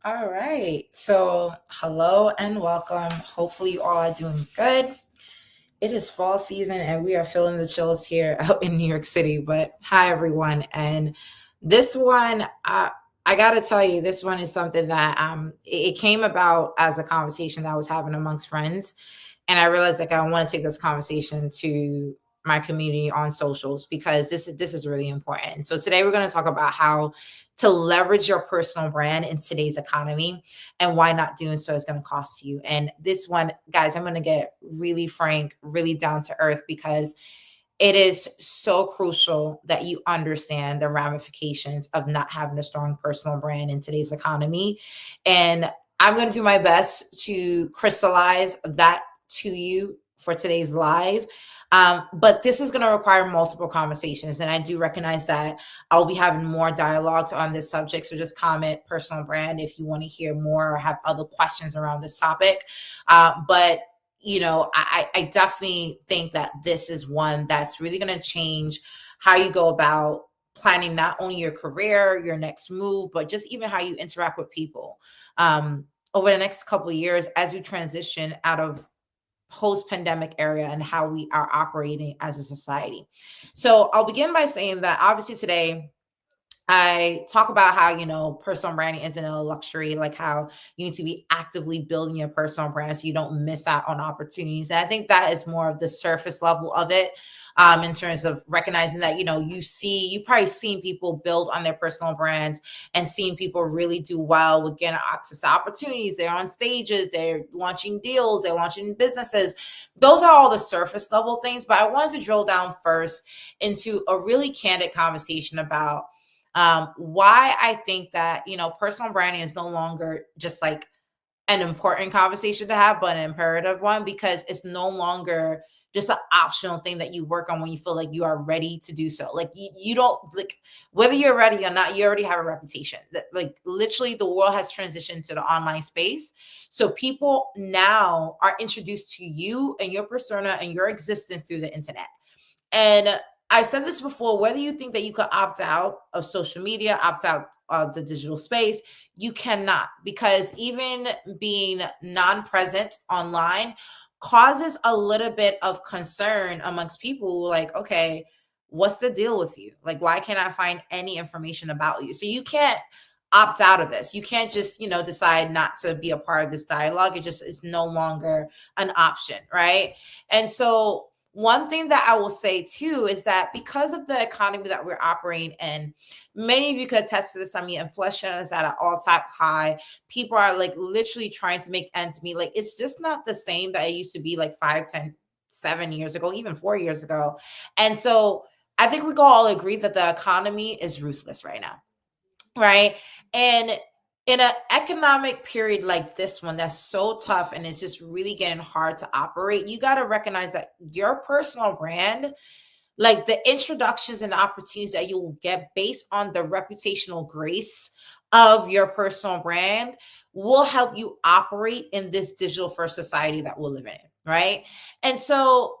All right. So, hello and welcome. Hopefully, you all are doing good. It is fall season and we are feeling the chills here out in New York City. But hi, everyone. And this one, I got to tell you, this one is something that it came about as a conversation that I was having amongst friends. And I realized like I want to take this conversation to my community on socials because this is really important. So today we're going to talk about how to leverage your personal brand in today's economy and why not doing so is going to cost you. And this one, guys, I'm going to get really frank, really down to earth because it is so crucial that you understand the ramifications of not having a strong personal brand in today's economy. And I'm going to do my best to crystallize that to you for today's live. But this is going to require multiple conversations. And I do recognize that I'll be having more dialogues on this subject. So just comment personal brand if you want to hear more or have other questions around this topic. But I definitely think that this is one that's really going to change how you go about planning not only your career, your next move, but just even how you interact with people over the next couple of years as we transition out of post-pandemic area and how we are operating as a society. So I'll begin by saying that obviously today I talk about how, personal branding isn't a luxury, like how you need to be actively building your personal brand so you don't miss out on opportunities. And I think that is more of the surface level of it. In terms of recognizing that, you probably seen people build on their personal brands and seeing people really do well with getting access to opportunities. They're on stages, they're launching deals, they're launching businesses. Those are all the surface level things. But I wanted to drill down first into a really candid conversation about why I think that, personal branding is no longer just like an important conversation to have, but an imperative one because it's no longer just an optional thing that you work on when you feel like you are ready to do so. Like you don't like whether you're ready or not, you already have a reputation. That like literally the world has transitioned to the online space. So people now are introduced to you and your persona and your existence through the internet. And I've said this before, whether you think that you could opt out of social media, opt out of the digital space, you cannot, because even being non present online causes a little bit of concern amongst people like, okay, what's the deal with you? Like, why can't I find any information about you? So you can't opt out of this. You can't just, decide not to be a part of this dialogue. It just is no longer an option, right? And so one thing that I will say too is that because of the economy that we're operating in, many of you could attest to this. I mean, inflation is at an all-time high. People are like literally trying to make ends meet. Like it's just not the same that it used to be like 5, 10, 7 years ago, even 4 years ago. And so I think we can all agree that the economy is ruthless right now, right? And in an economic period like this one that's so tough and it's just really getting hard to operate, you got to recognize that your personal brand, like the introductions and opportunities that you will get based on the reputational grace of your personal brand, will help you operate in this digital first society that we're living in, right? And so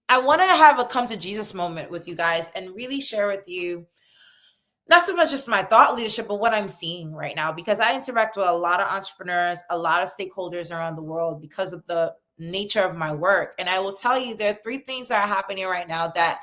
I want to have a come to Jesus moment with you guys and really share with you not so much just my thought leadership, but what I'm seeing right now, because I interact with a lot of entrepreneurs, a lot of stakeholders around the world because of the nature of my work. And I will tell you, there are three things that are happening right now that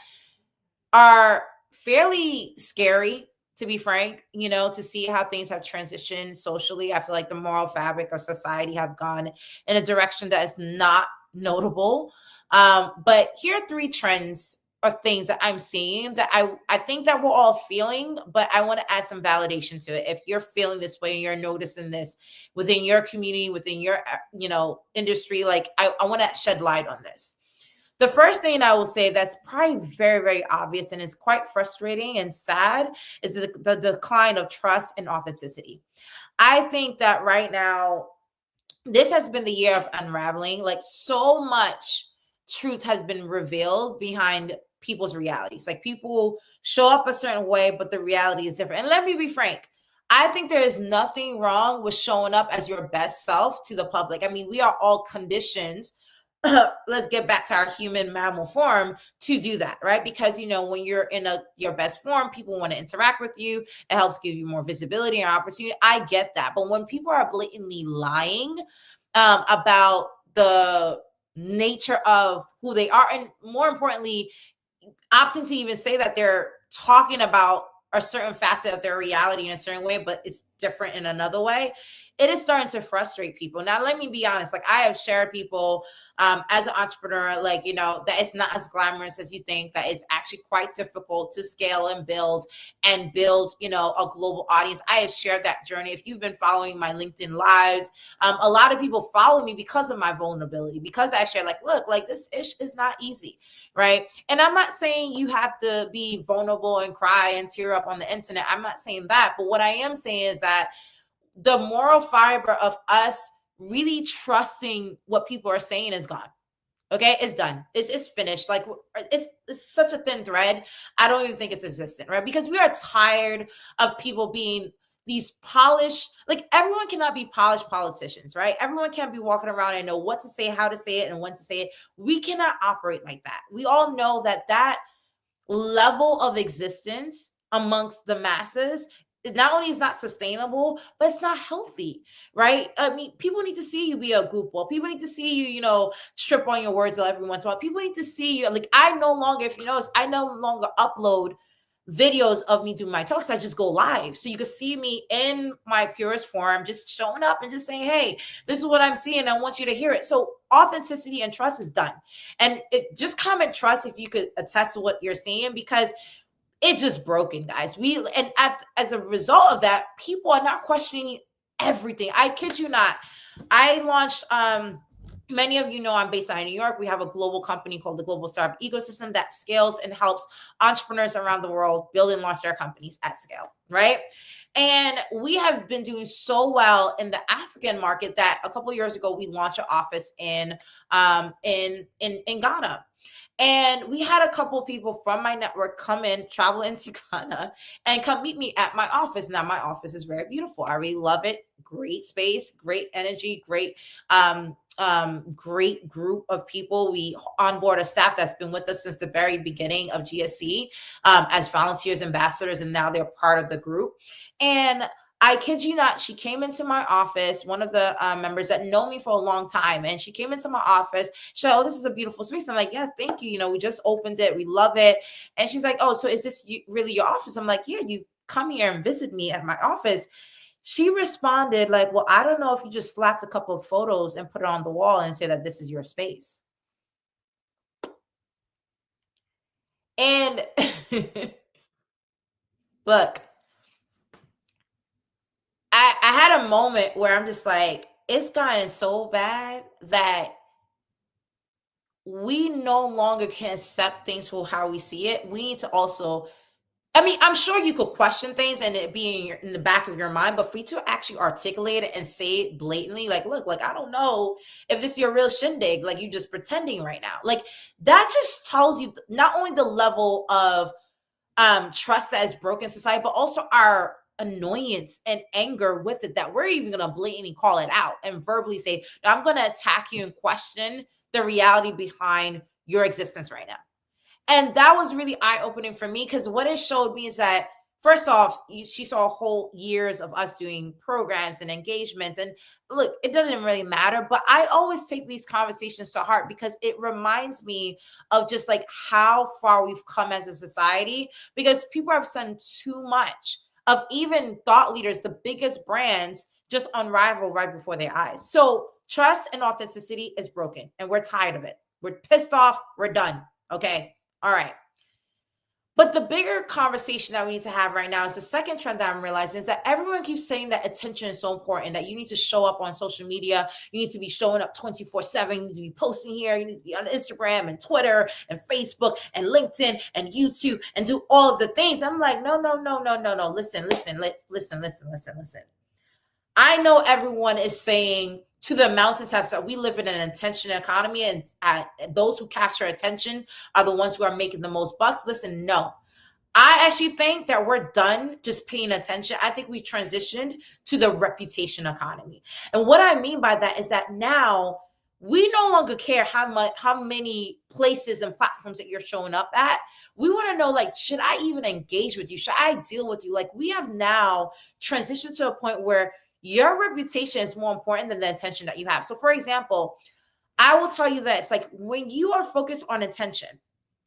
are fairly scary, to be frank, to see how things have transitioned socially. I feel like the moral fabric of society have gone in a direction that is not notable. But here are three trends or things that I'm seeing that I think that we're all feeling, but I want to add some validation to it. If you're feeling this way and you're noticing this within your community, within your industry, like I want to shed light on this. The first thing I will say that's probably very, very obvious and is quite frustrating and sad is the decline of trust and authenticity. I think that right now, this has been the year of unraveling. Like so much truth has been revealed behind people's realities. Like people show up a certain way, but the reality is different. And let me be frank. I think there is nothing wrong with showing up as your best self to the public. I mean, we are all conditioned let's get back to our human mammal form to do that, right? Because when you're in your best form, people want to interact with you. It helps give you more visibility and opportunity. I get that, but when people are blatantly lying about the nature of who they are, and more importantly, opting to even say that they're talking about a certain facet of their reality in a certain way, but it's different in another way, it is starting to frustrate people. Now, let me be honest. Like, I have shared people as an entrepreneur, like, that it's not as glamorous as you think, that it's actually quite difficult to scale and build, a global audience. I have shared that journey. If you've been following my LinkedIn lives, a lot of people follow me because of my vulnerability, because I share, like, look, like, this ish is not easy, right? And I'm not saying you have to be vulnerable and cry and tear up on the internet. I'm not saying that. But what I am saying is that the moral fiber of us really trusting what people are saying is gone. Okay, it's done. It's finished. Like, it's such a thin thread. I don't even think it's existent, right? Because we are tired of people being these polished, like, everyone cannot be polished politicians, right? Everyone can't be walking around and know what to say, how to say it, and when to say it. We cannot operate like that. We all know that level of existence amongst the masses, it not only is not sustainable, but it's not healthy, right? I mean, people need to see you be a goofball. People need to see you, trip on your words every once in a while. People need to see you. Like, I no longer, if you notice, I no longer upload videos of me doing my talks. I just go live. So you can see me in my purest form, just showing up and just saying, hey, this is what I'm seeing. I want you to hear it. So authenticity and trust is done. And just comment trust if you could attest to what you're seeing, because it's just broken, guys. As a result of that, people are not questioning everything. I kid you not. I launched many of you know I'm based out of New York. We have a global company called the Global Startup Ecosystem that scales and helps entrepreneurs around the world build and launch their companies at scale, right? And we have been doing so well in the African market that a couple of years ago we launched an office in Ghana. And we had a couple people from my network come in, travel into Ghana, and come meet me at my office. Now, my office is very beautiful. I really love it. Great space, great energy, great group of people. We onboard a staff that's been with us since the very beginning of GSC as volunteers, ambassadors, and now they're part of the group. And I kid you not, she came into my office, one of the members that know me for a long time, and she came into my office. She said, oh, this is a beautiful space. I'm like, yeah, thank you. We just opened it. We love it. And she's like, oh, so is this really your office? I'm like, yeah, you come here and visit me at my office. She responded like, well, I don't know if you just slapped a couple of photos and put it on the wall and say that this is your space. And look, I had a moment where I'm just like, it's gotten so bad that we no longer can accept things for how we see it. We need to also, I mean, I'm sure you could question things and it be in the back of your mind, but for you to actually articulate it and say it blatantly, like, look, like, I don't know if this is your real shindig, like, you just pretending right now. Like, that just tells you not only the level of trust that is broken in society, but also our annoyance and anger with it, that we're even going to blatantly call it out and verbally say, no, I'm going to attack you and question the reality behind your existence right now. And that was really eye-opening for me, because what it showed me is that, first off, she saw whole years of us doing programs and engagements. And look, it doesn't really matter, but I always take these conversations to heart because it reminds me of just like how far we've come as a society, because people have done too much of even thought leaders, the biggest brands, just unravel right before their eyes. So trust and authenticity is broken and we're tired of it. We're pissed off. We're done. Okay. All right. But the bigger conversation that we need to have right now is the second trend that I'm realizing is that everyone keeps saying that attention is so important, that you need to show up on social media. You need to be showing up 24/7. You need to be posting here. You need to be on Instagram and Twitter and Facebook and LinkedIn and YouTube and do all of the things. I'm like, no. Listen. I know everyone is saying to the mountains have said we live in an attention economy, and those who capture attention are the ones who are making the most bucks. Listen, no. I actually think that we're done just paying attention. I think we transitioned to the reputation economy. And what I mean by that is that now We no longer care how many places and platforms that you're showing up at. We want to know, like, should I even engage with you? Should I deal with you? Like, we have now transitioned to a point where your reputation is more important than the attention that you have. So for example, I will tell you this, like, when you are focused on attention,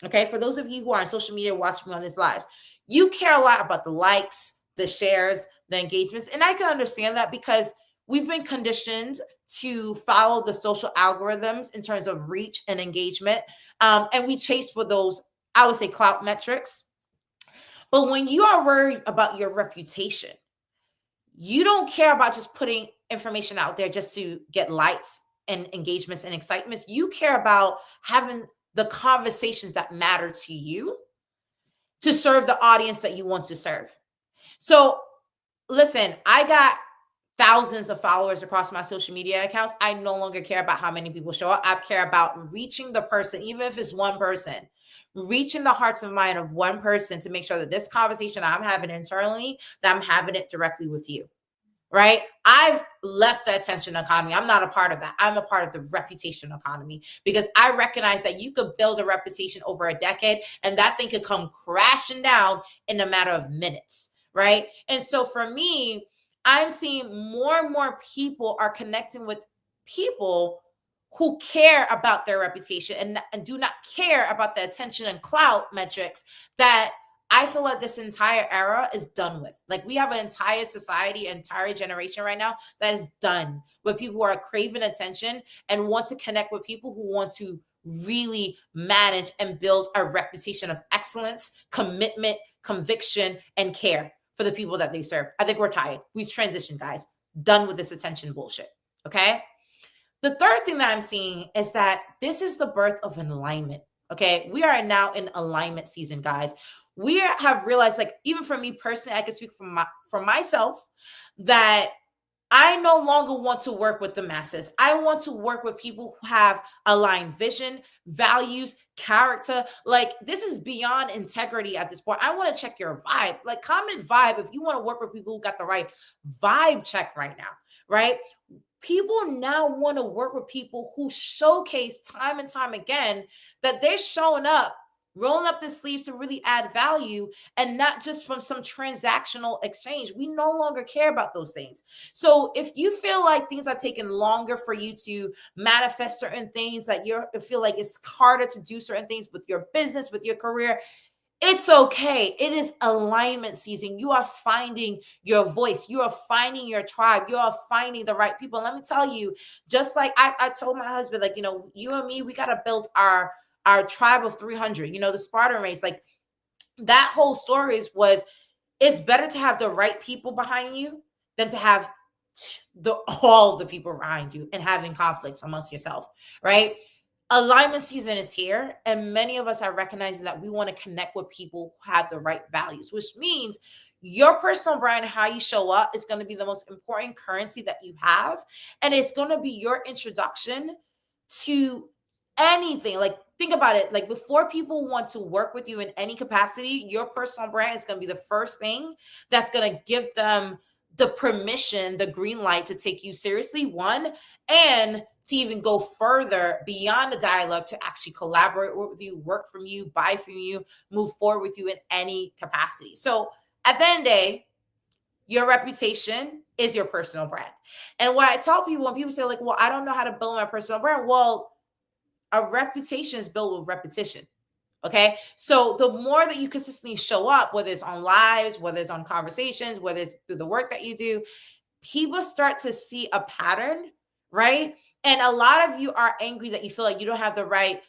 okay, for those of you who are on social media watching me on these lives, you care a lot about the likes, the shares, the engagements. And I can understand that because we've been conditioned to follow the social algorithms in terms of reach and engagement. And we chase for those, I would say, clout metrics. But when you are worried about your reputation, you don't care about just putting information out there just to get likes and engagements and excitements. You care about having the conversations that matter to you to serve the audience that you want to serve. So listen, I got thousands of followers across my social media accounts. I no longer care about how many people show up. I care about reaching the person, even if it's one person, reaching the hearts and mind of one person to make sure that this conversation I'm having internally, that I'm having it directly with you. Right? I've left the attention economy. I'm not a part of that. I'm a part of the reputation economy because I recognize that you could build a reputation over a decade and that thing could come crashing down in a matter of minutes. Right? And so for me, I'm seeing more and more people are connecting with people who care about their reputation and do not care about the attention and clout metrics that I feel like this entire era is done with. Like, we have an entire society, entire generation right now that is done with people who are craving attention and want to connect with people who want to really manage and build a reputation of excellence, commitment, conviction, and care for the people that they serve. I think we're tired. We've transitioned, guys. Done with this attention bullshit. Okay. The third thing that I'm seeing is that this is the birth of an alignment. Okay. We are now in alignment season, guys. We have realized, like, even for me personally, I can speak for myself, that I no longer want to work with the masses. I want to work with people who have aligned vision, values, character. Like, this is beyond integrity at this point. I want to check your vibe. Like, comment vibe if you want to work with people who got the right vibe check right now, right? People now want to work with people who showcase time and time again that they're showing up, rolling up the sleeves to really add value and not just from some transactional exchange. We no longer care about those things. So if you feel like things are taking longer for you to manifest certain things, that you feel like it's harder to do certain things with your business, with your career, it's okay. It is alignment season. You are finding your voice. You are finding your tribe. You are finding the right people. And let me tell you, just like I told my husband, like, you and me, we got to build our tribe of 300, the Spartan race. Like, that whole story was, it's better to have the right people behind you than to have all the people behind you and having conflicts amongst yourself, right? Alignment season is here, and many of us are recognizing that we want to connect with people who have the right values, which means your personal brand, how you show up, is going to be the most important currency that you have. And it's going to be your introduction to anything. Like, think about it. Like, before people want to work with you in any capacity, your personal brand is going to be the first thing that's going to give them the permission, the green light to take you seriously, one, and to even go further beyond the dialogue to actually collaborate with you, work from you, buy from you, move forward with you in any capacity. So at the end of the day, your reputation is your personal brand. And what I tell people, when people say, like, well, I don't know how to build my personal brand. Well, a reputation is built with repetition. Okay. So the more that you consistently show up, whether it's on lives, whether it's on conversations, whether it's through the work that you do, people start to see a pattern, right? And a lot of you are angry that you feel like you don't have the right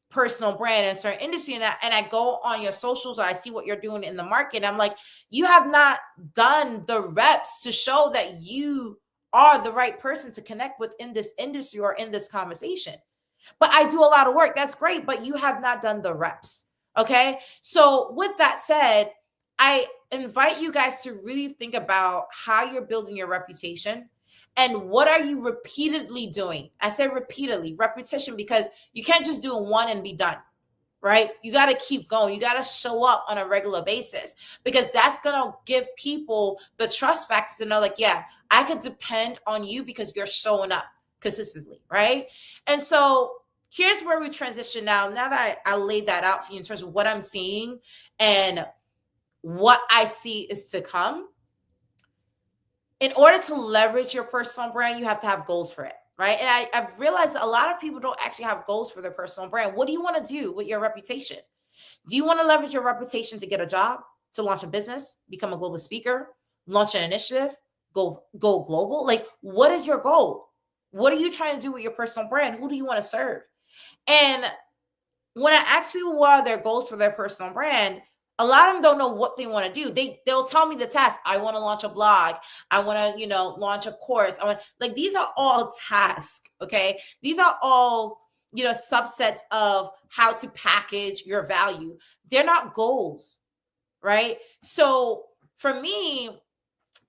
personal brand in a certain industry. And I go on your socials, or I see what you're doing in the market. I'm like, you have not done the reps to show that you are the right person to connect with in this industry or in this conversation. But I do a lot of work. That's great. But you have not done the reps. Okay. So with that said, I invite you guys to really think about how you're building your reputation and what are you repeatedly doing. I say repeatedly, repetition, because you can't just do one and be done, right? You got to keep going. You got to show up on a regular basis, because that's going to give people the trust factor to know, like, yeah, I could depend on you because you're showing up. consistently, right? And so here's where we transition now. Now that I laid that out for you in terms of what I'm seeing and what I see is to come, in order to leverage your personal brand, you have to have goals for it, right? And I've realized a lot of people don't actually have goals for their personal brand. What do you want to do with your reputation? Do you want to leverage your reputation to get a job, to launch a business, become a global speaker, launch an initiative, go global? Like, what is your goal? What are you trying to do with your personal brand? Who do you want to serve? And when I ask people what are their goals for their personal brand, a lot of them don't know what they want to do. They'll tell me the task. I want to launch a blog. I want to, launch a course. I want like these are all tasks. Okay. These are all, subsets of how to package your value. They're not goals, right? So for me,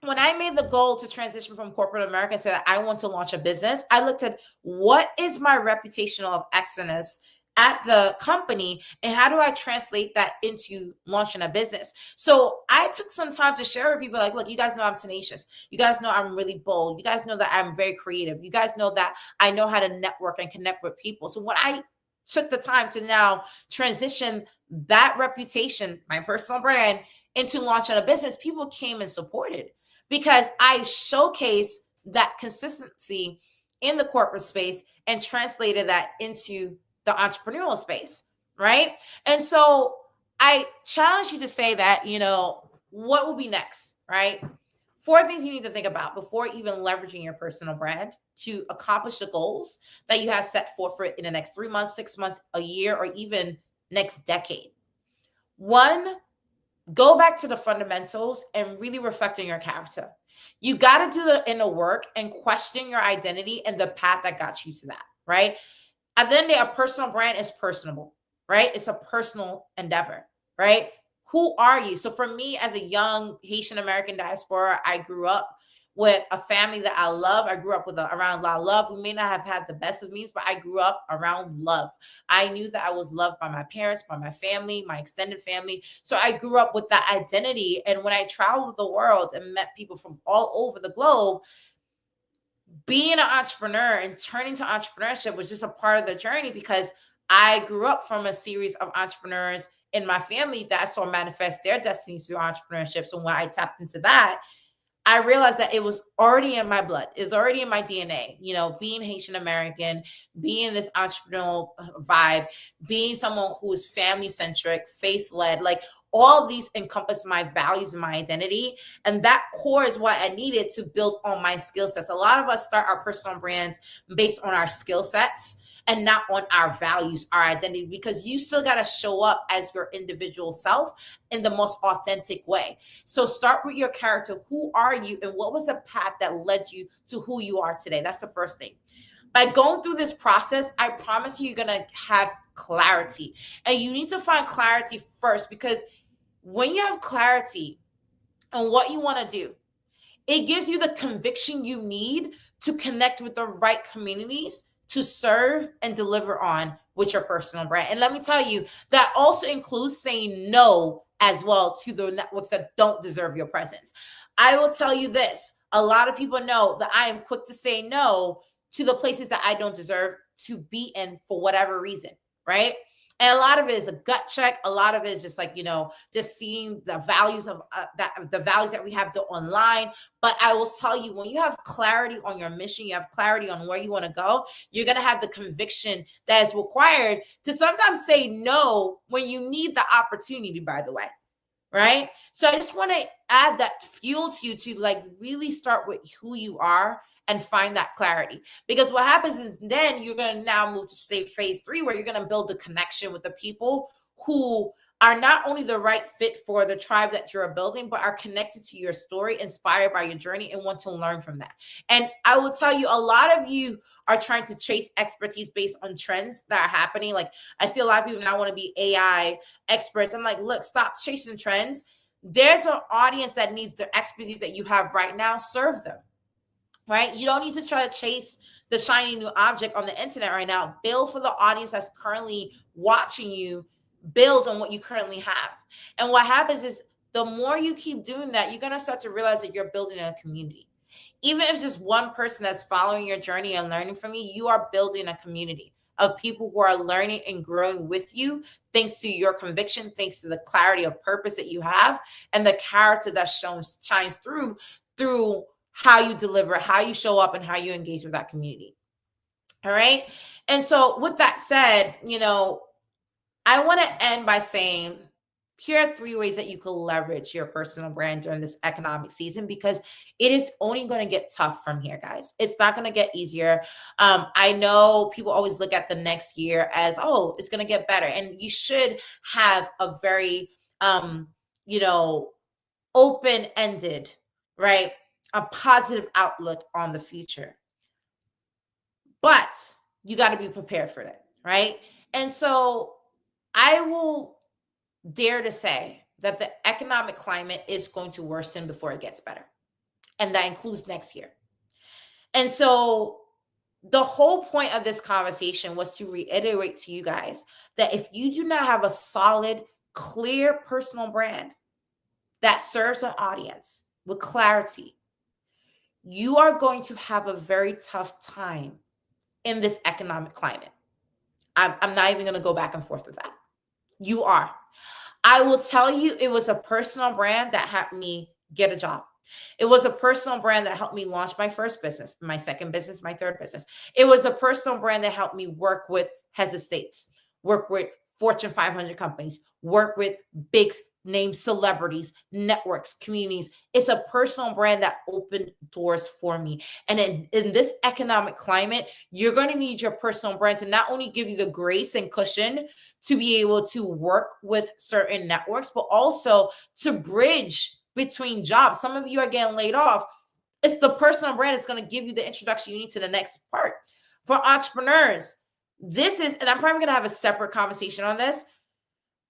when I made the goal to transition from corporate America and said that I want to launch a business, I looked at what is my reputation of excellence at the company and how do I translate that into launching a business. So I took some time to share with people like, look, you guys know I'm tenacious. You guys know I'm really bold. You guys know that I'm very creative. You guys know that I know how to network and connect with people. So when I took the time to now transition that reputation, my personal brand, into launching a business, people came and supported because I showcased that consistency in the corporate space and translated that into the entrepreneurial space, right? And so I challenge you to say that, what will be next, right? 4 things you need to think about before even leveraging your personal brand to accomplish the goals that you have set forth for in the next 3 months, 6 months, a year, or even next decade. 1, go back to the fundamentals and really reflect on your character. You got to do the inner work and question your identity and the path that got you to that, right? At the end of the day, a personal brand is personable, right? It's a personal endeavor, right? Who are you? So for me, as a young Haitian American diaspora, I grew up with a family that I love. I grew up around a lot of love. We may not have had the best of means, but I grew up around love. I knew that I was loved by my parents, by my family, my extended family. So I grew up with that identity. And when I traveled the world and met people from all over the globe, being an entrepreneur and turning to entrepreneurship was just a part of the journey because I grew up from a series of entrepreneurs in my family that saw manifest their destinies through entrepreneurship. So when I tapped into that, I realized that it was already in my blood. It's already in my DNA, being Haitian American, being this entrepreneurial vibe, being someone who is family centric, faith led, like all of these encompass my values and my identity. And that core is what I needed to build on my skill sets. A lot of us start our personal brands based on our skill sets and not on our values, our identity, because you still got to show up as your individual self in the most authentic way. So start with your character. Who are you? And what was the path that led you to who you are today? That's the first thing. By going through this process, I promise you're going to have clarity. And you need to find clarity first, because when you have clarity on what you want to do, it gives you the conviction you need to connect with the right communities to serve and deliver on with your personal brand. And let me tell you, that also includes saying no as well to the networks that don't deserve your presence. I will tell you this, a lot of people know that I am quick to say no to the places that I don't deserve to be in for whatever reason, right? And a lot of it is a gut check. A lot of it is just like, just seeing the values of the values that we have online. But I will tell you, when you have clarity on your mission, you have clarity on where you want to go, you're going to have the conviction that is required to sometimes say no when you need the opportunity, by the way. Right. So I just want to add that fuel to you to like really start with who you are and find that clarity. Because what happens is then you're going to now move to say phase 3, where you're going to build a connection with the people who are not only the right fit for the tribe that you're building, but are connected to your story, inspired by your journey, and want to learn from that. And I will tell you, a lot of you are trying to chase expertise based on trends that are happening. Like I see a lot of people now want to be AI experts. I'm like, look, stop chasing trends. There's an audience that needs the expertise that you have right now. Serve them. Right? You don't need to try to chase the shiny new object on the internet right now. Build for the audience that's currently watching you. Build on what you currently have. And what happens is the more you keep doing that, you're going to start to realize that you're building a community. Even if just one person that's following your journey and learning from you, you are building a community of people who are learning and growing with you, thanks to your conviction, thanks to the clarity of purpose that you have, and the character that shines through how you deliver, how you show up, and how you engage with that community. All right. And so with that said, I want to end by saying here are 3 ways that you can leverage your personal brand during this economic season, because it is only going to get tough from here, guys. It's not going to get easier. I know people always look at the next year as, oh, it's going to get better. And you should have a very, open-ended, right? A positive outlook on the future. But you got to be prepared for that, right? And so I will dare to say that the economic climate is going to worsen before it gets better. And that includes next year. And so the whole point of this conversation was to reiterate to you guys that if you do not have a solid, clear personal brand that serves an audience with clarity, you are going to have a very tough time in this economic climate. I'm not even going to go back and forth with that. You are. I will tell you, it was a personal brand that helped me get a job. It was a personal brand that helped me launch my first business, my second business, my third business. It was a personal brand that helped me work with heads of states, work with Fortune 500 companies, work with big name celebrities, networks, communities. It's a personal brand that opened doors for me. And in this economic climate, you're going to need your personal brand to not only give you the grace and cushion to be able to work with certain networks, but also to bridge between jobs. Some of you are getting laid off. It's the personal brand that's going to give you the introduction you need to the next part. For entrepreneurs, this is, and I'm probably going to have a separate conversation on this.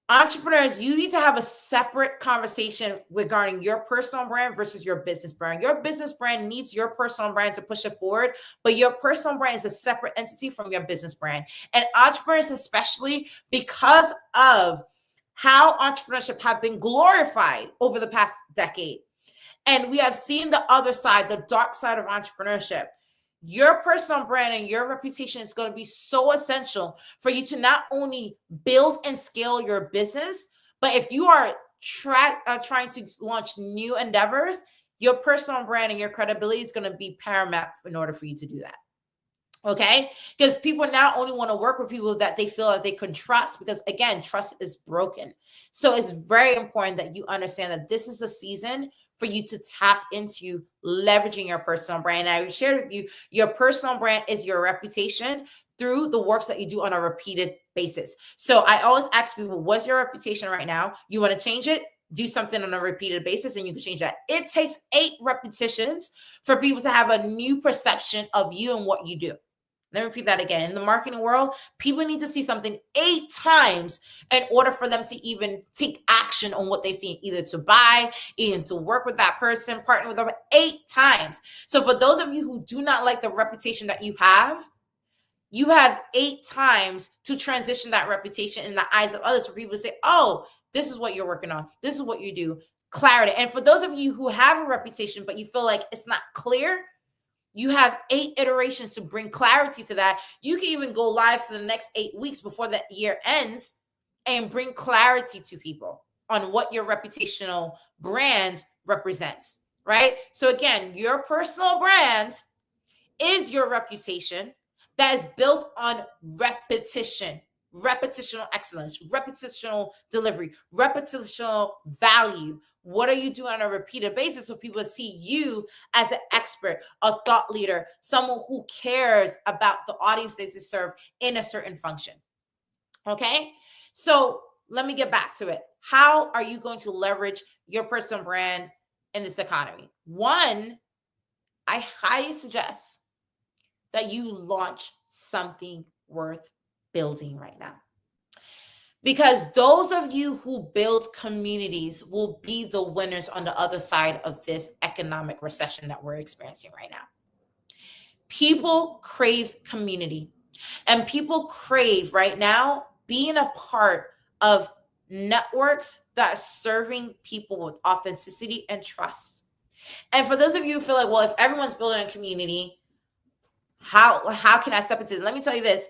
Entrepreneurs, you need to have a separate conversation regarding your personal brand versus your business brand. Your business brand needs your personal brand to push it forward, but your personal brand is a separate entity from your business brand. And entrepreneurs, especially because of how entrepreneurship have been glorified over the past decade. And we have seen the other side, the dark side of entrepreneurship. Your personal brand and your reputation is going to be so essential for you to not only build and scale your business, but if you are trying to launch new endeavors, your personal brand and your credibility is going to be paramount in order for you to do that. Okay? Because people now only want to work with people that they feel that they can trust, because again, trust is broken. So it's very important that you understand that this is the season for you to tap into leveraging your personal brand. And I shared with you, your personal brand is your reputation through the works that you do on a repeated basis. So I always ask people, what's your reputation right now? You want to change it? Do something on a repeated basis and you can change that. It takes 8 repetitions for people to have a new perception of you and what you do. Let me repeat that again. In the marketing world, people need to see something 8 times in order for them to even take action on what they see, either to buy, either to work with that person, partner with them 8 times. So for those of you who do not like the reputation that you have 8 times to transition that reputation in the eyes of others, for people to say, oh, this is what you're working on. This is what you do. Clarity. And for those of you who have a reputation, but you feel like it's not clear, you have 8 iterations to bring clarity to that. You can even go live for the next 8 weeks before the year ends and bring clarity to people on what your reputational brand represents, right? So again, your personal brand is your reputation that is built on repetition, repetitional excellence, repetitional delivery, repetitional value. What are you doing on a repeated basis so people see you as an expert, a thought leader, someone who cares about the audience they serve in a certain function? Okay, so let me get back to it. How are you going to leverage your personal brand in this economy? One, I highly suggest that you launch something worth building right now. Because those of you who build communities will be the winners on the other side of this economic recession that we're experiencing right now. People crave community, and people crave right now being a part of networks that are serving people with authenticity and trust. And for those of you who feel like, well, if everyone's building a community, how can I step into it? Let me tell you this.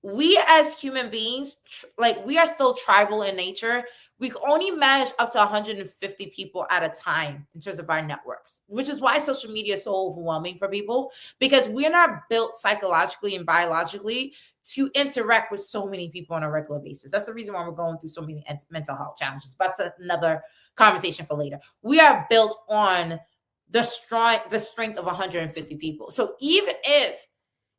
We as human beings, like we are still tribal in nature. We can only manage up to 150 people at a time in terms of our networks, which is why social media is so overwhelming for people, because we're not built psychologically and biologically to interact with so many people on a regular basis. That's the reason why we're going through so many mental health challenges. But that's another conversation for later. We are built on the strength of 150 people. So even if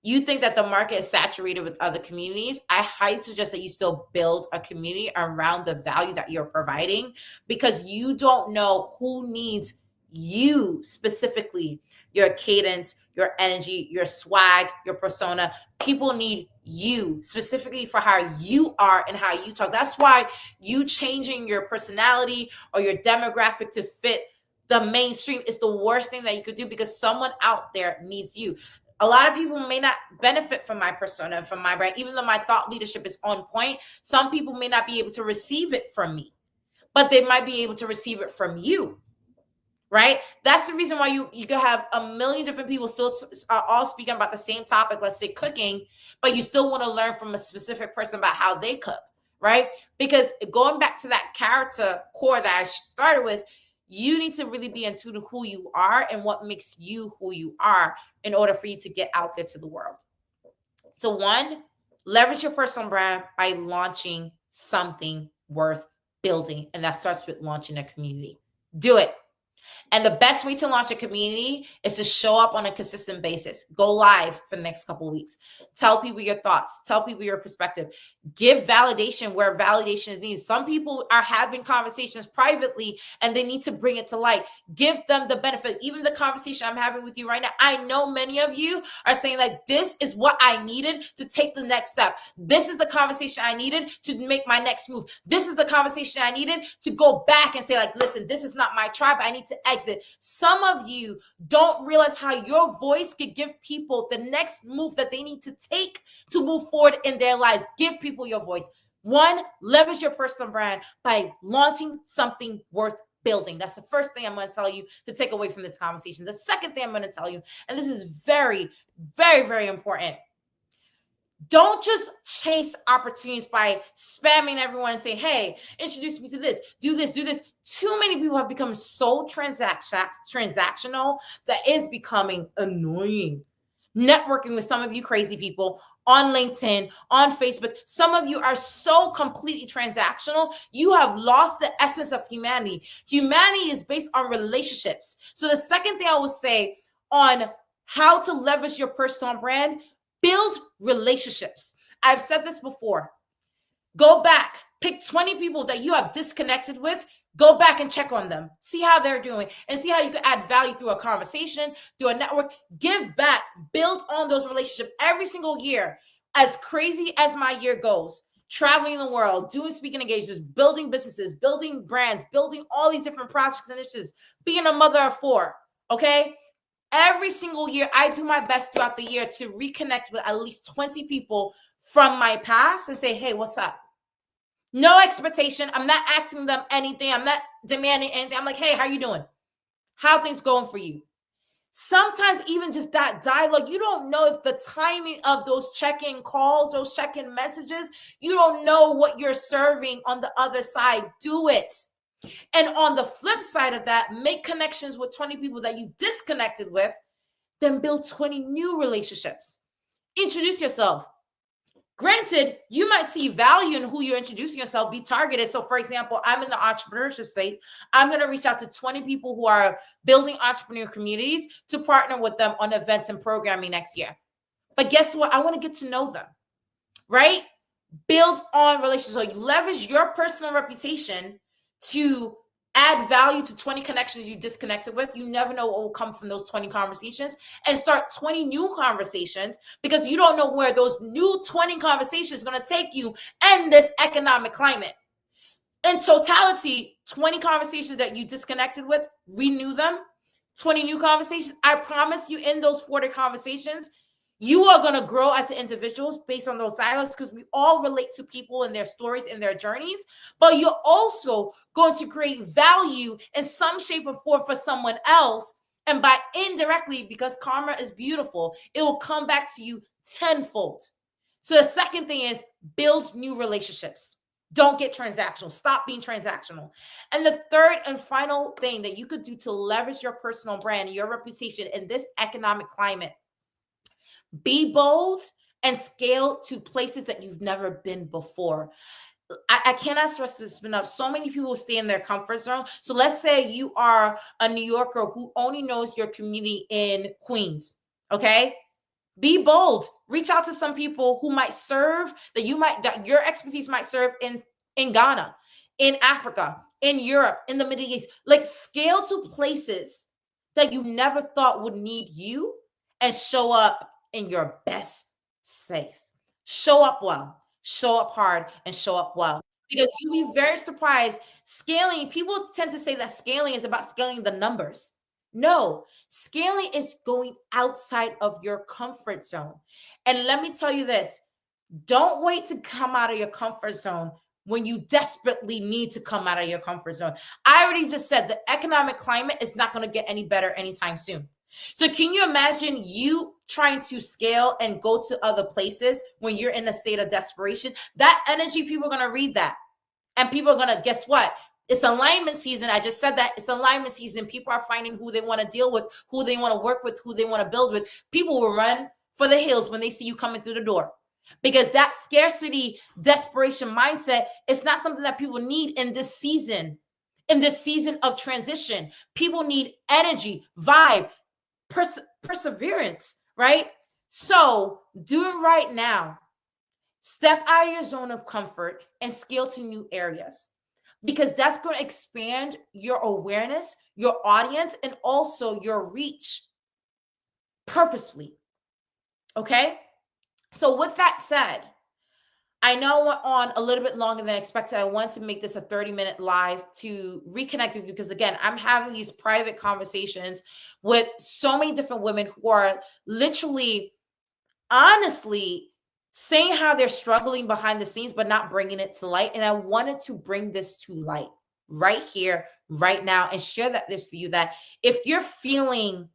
you think that the market is saturated with other communities, I highly suggest that you still build a community around the value that you're providing, because you don't know who needs you specifically, your cadence, your energy, your swag, your persona. People need you specifically for how you are and how you talk. That's why you changing your personality or your demographic to fit the mainstream is the worst thing that you could do, because someone out there needs you. A lot of people may not benefit from my persona, from my brand, even though my thought leadership is on point. Some people may not be able to receive it from me, but they might be able to receive it from you, right? That's the reason why you can have a million different people still all speaking about the same topic, let's say cooking, but you still want to learn from a specific person about how they cook, right? Because going back to that character core that I started with, you need to really be in tune to who you are and what makes you who you are in order for you to get out there to the world. So one, leverage your personal brand by launching something worth building. And that starts with launching a community. Do it. And the best way to launch a community is to show up on a consistent basis. Go live for the next couple of weeks. Tell people your thoughts. Tell people your perspective. Give validation where validation is needed. Some people are having conversations privately and they need to bring it to light. Give them the benefit. Even the conversation I'm having with you right now, I know many of you are saying like, this is what I needed to take the next step. This is the conversation I needed to make my next move. This is the conversation I needed to go back and say like, listen, this is not my tribe. I need to exit. Some of you don't realize how your voice could give people the next move that they need to take to move forward in their lives. Give people your voice. One, leverage your personal brand by launching something worth building. That's the first thing I'm going to tell you to take away from this conversation. The second thing I'm going to tell you, and this is very, very, very important. Don't just chase opportunities by spamming everyone and say, hey, introduce me to this, do this, do this. Too many people have become so transactional that is becoming annoying. Networking with some of you crazy people on LinkedIn, on Facebook. Some of you are so completely transactional. You have lost the essence of humanity. Humanity is based on relationships. So the second thing I would say on how to leverage your personal brand, build relationships. I've said this before. Go back, pick 20 people that you have disconnected with. Go back and check on them. See how they're doing and see how you can add value through a conversation, through a network. Give back, build on those relationships every single year. As crazy as my year goes, traveling the world, doing speaking engagements, building businesses, building brands, building all these different projects and initiatives, being a mother of 4, okay? Every single year, I do my best throughout the year to reconnect with at least 20 people from my past and say, hey, what's up? No expectation. I'm not asking them anything. I'm not demanding anything. I'm like, hey, how you doing? How things going for you? Sometimes even just that dialogue, you don't know if the timing of those check-in calls, those check-in messages, you don't know what you're serving on the other side. Do it. And on the flip side of that, make connections with 20 people that you disconnected with, then build 20 new relationships. Introduce yourself. Granted, you might see value in who you're introducing yourself, be targeted. So for example, I'm in the entrepreneurship space. I'm going to reach out to 20 people who are building entrepreneur communities to partner with them on events and programming next year. But guess what? I want to get to know them, right? Build on relationships. So leverage your personal reputation to add value to 20 connections you disconnected with. You never know what will come from those 20 conversations, and start 20 new conversations, because you don't know where those new 20 conversations are going to take you in this economic climate. In totality, 20 conversations that you disconnected with, renew them. 20 new conversations. I promise you, in those 40 conversations, You are going to grow as individuals based on those dialogues because we all relate to people and their stories and their journeys, but you're also going to create value in some shape or form for someone else. And by indirectly, because karma is beautiful, it will come back to you tenfold. So the second thing is build new relationships. Don't get transactional. Stop being transactional. And the third and final thing that you could do to leverage your personal brand, your reputation in this economic climate, be bold and scale to places that you've never been before. I cannot stress this enough. So many people stay in their comfort zone. So let's say you are a New Yorker who only knows your community in Queens. Okay. Be bold. Reach out to some people who might serve that your expertise might serve in Ghana, in Africa, in Europe, in the Middle East. Like scale to places that you never thought would need you and show up in your best self. Show up well, show up hard, and show up well. Because you'll be very surprised. Scaling, people tend to say that scaling is about scaling the numbers. No, scaling is going outside of your comfort zone. And let me tell you this, don't wait to come out of your comfort zone when you desperately need to come out of your comfort zone. I already just said the economic climate is not going to get any better anytime soon. So can you imagine you trying to scale and go to other places when you're in a state of desperation? That energy, people are going to read that. And people are going to, guess what? It's alignment season. I just said that it's alignment season. People are finding who they want to deal with, who they want to work with, who they want to build with. People will run for the hills when they see you coming through the door. Because that scarcity, desperation mindset is not something that people need in this season of transition. People need energy, vibe, perseverance, right? So do it right now. Step out of your zone of comfort and scale to new areas, because that's going to expand your awareness, your audience, and also your reach purposefully. Okay? So with that said, I know I went on a little bit longer than expected. I want to make this a 30-minute live to reconnect with you because, again, I'm having these private conversations with so many different women who are literally, honestly, saying how they're struggling behind the scenes, but not bringing it to light. And I wanted to bring this to light right here, right now, and share this with you, that if you're feeling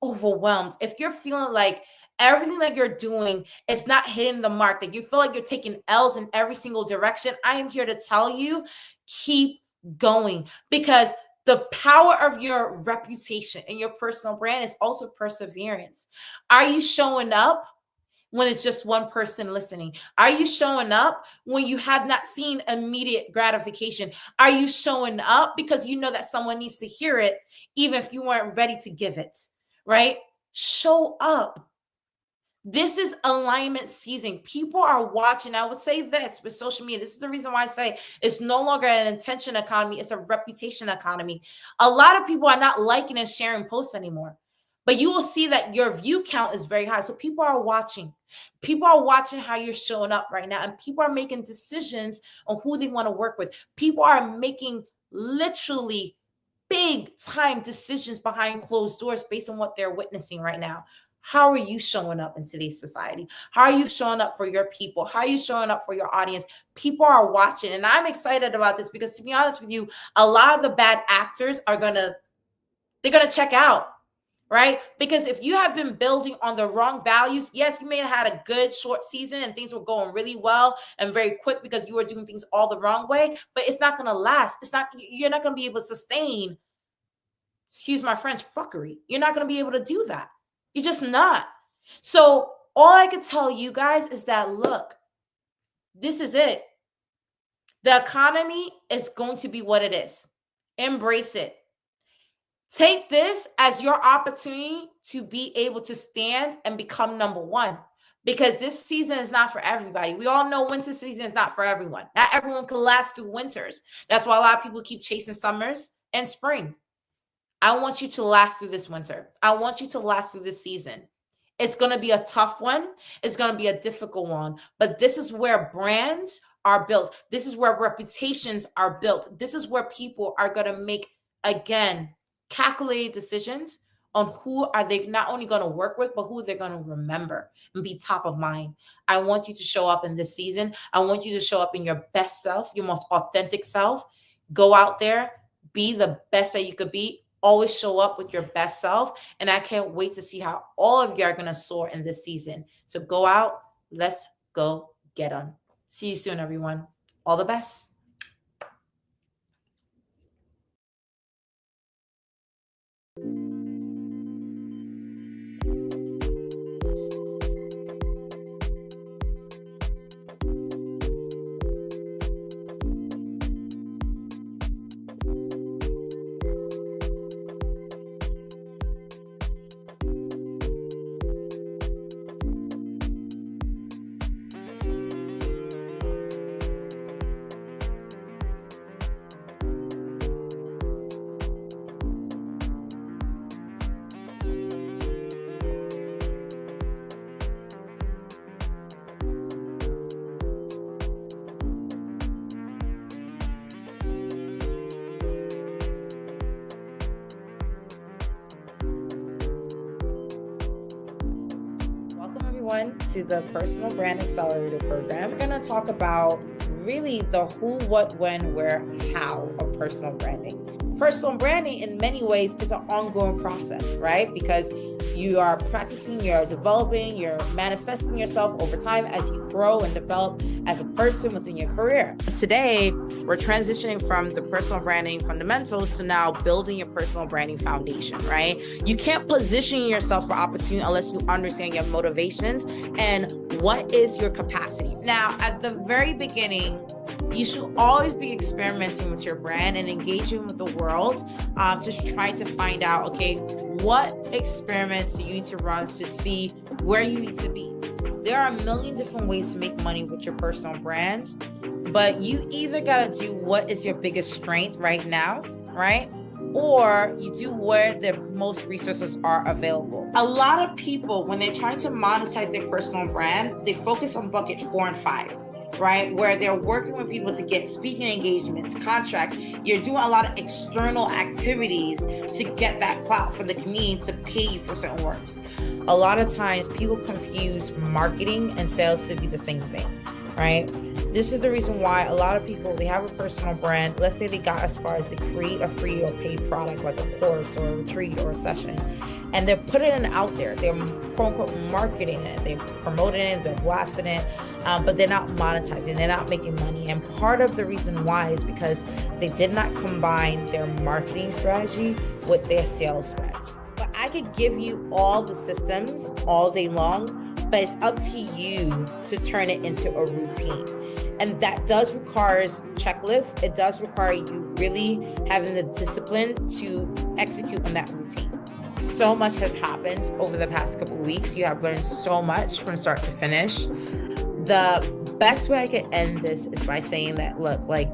overwhelmed, if you're feeling like everything that you're doing is not hitting the mark, that you feel like you're taking L's in every single direction, I am here to tell you, keep going, because the power of your reputation and your personal brand is also perseverance. Are you showing up when it's just one person listening? Are you showing up when you have not seen immediate gratification? Are you showing up because you know that someone needs to hear it, even if you weren't ready to give it, right? Show up. This is alignment season. People are watching. I would say this with social media. This is the reason why I say it's no longer an intention economy. It's a reputation economy. A lot of people are not liking and sharing posts anymore. But you will see that your view count is very high. So people are watching. People are watching how you're showing up right now. And people are making decisions on who they want to work with. People are making literally big time decisions behind closed doors based on what they're witnessing right now. How are you showing up in today's society? How are you showing up for your people? How are you showing up for your audience? People are watching. And I'm excited about this because, to be honest with you, a lot of the bad actors they're going to check out. Right? Because if you have been building on the wrong values, yes, you may have had a good short season and things were going really well and very quick because you were doing things all the wrong way, but it's not going to last. You're not going to be able to sustain, excuse my French, fuckery. You're not going to be able to do that. You're just not. So all I can tell you guys is that, look, this is it. The economy is going to be what it is. Embrace it. Take this as your opportunity to be able to stand and become number one, because this season is not for everybody. We all know winter season is not for everyone. Not everyone can last through winters. That's why a lot of people keep chasing summers and spring. I want you to last through this winter. I want you to last through this season. It's going to be a tough one. It's going to be a difficult one. But this is where brands are built. This is where reputations are built. This is where people are going to make, again, calculated decisions on who are they not only going to work with, but who they're going to remember and be top of mind. I want you to show up in this season. I want you to show up in your best self, your most authentic self. Go out there, be the best that you could be. Always show up with your best self. And I can't wait to see how all of you are going to soar in this season. So go out. Let's go get them. See you soon, everyone. All the best. To the Personal Brand Accelerator Program. We're going to talk about really the who, what, when, where, how of personal branding. Personal branding in many ways is an ongoing process, right? Because you are practicing, you're developing, you're manifesting yourself over time as you grow and develop as a person within your career. Today, we're transitioning from the personal branding fundamentals to now building your personal branding foundation, right? You can't position yourself for opportunity unless you understand your motivations and what is your capacity. Now, at the very beginning, you should always be experimenting with your brand and engaging with the world, just trying to find out, okay, what experiments do you need to run to see where you need to be? There are a million different ways to make money with your personal brand, but you either got to do what is your biggest strength right now, right? Or you do where the most resources are available. A lot of people, when they're trying to monetize their personal brand, they focus on bucket 4 and 5. Right? Where they're working with people to get speaking engagements, contracts. You're doing a lot of external activities to get that clout from the community to pay you for certain works. A lot of times people confuse marketing and sales to be the same thing, right? This is the reason why a lot of people, they have a personal brand. Let's say they got as far as they create a free or paid product like a course or a retreat or a session, and they're putting it out there. They're quote unquote marketing it, they're promoting it, they're blasting it, but they're not monetizing, they're not making money. And part of the reason why is because they did not combine their marketing strategy with their sales strategy. But I could give you all the systems all day long, but it's up to you to turn it into a routine. And that does require checklists. It does require you really having the discipline to execute on that routine. So much has happened over the past couple of weeks. You have learned so much from start to finish. The best way I could end this is by saying that, look, like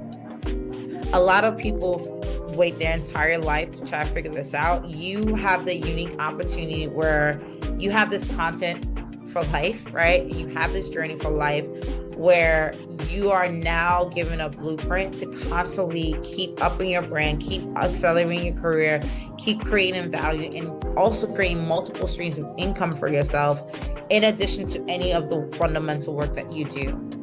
a lot of people wait their entire life to try to figure this out. You have the unique opportunity where you have this content for life, right? You have this journey for life where you are now given a blueprint to constantly keep upping your brand, keep accelerating your career, keep creating value, and also creating multiple streams of income for yourself in addition to any of the fundamental work that you do.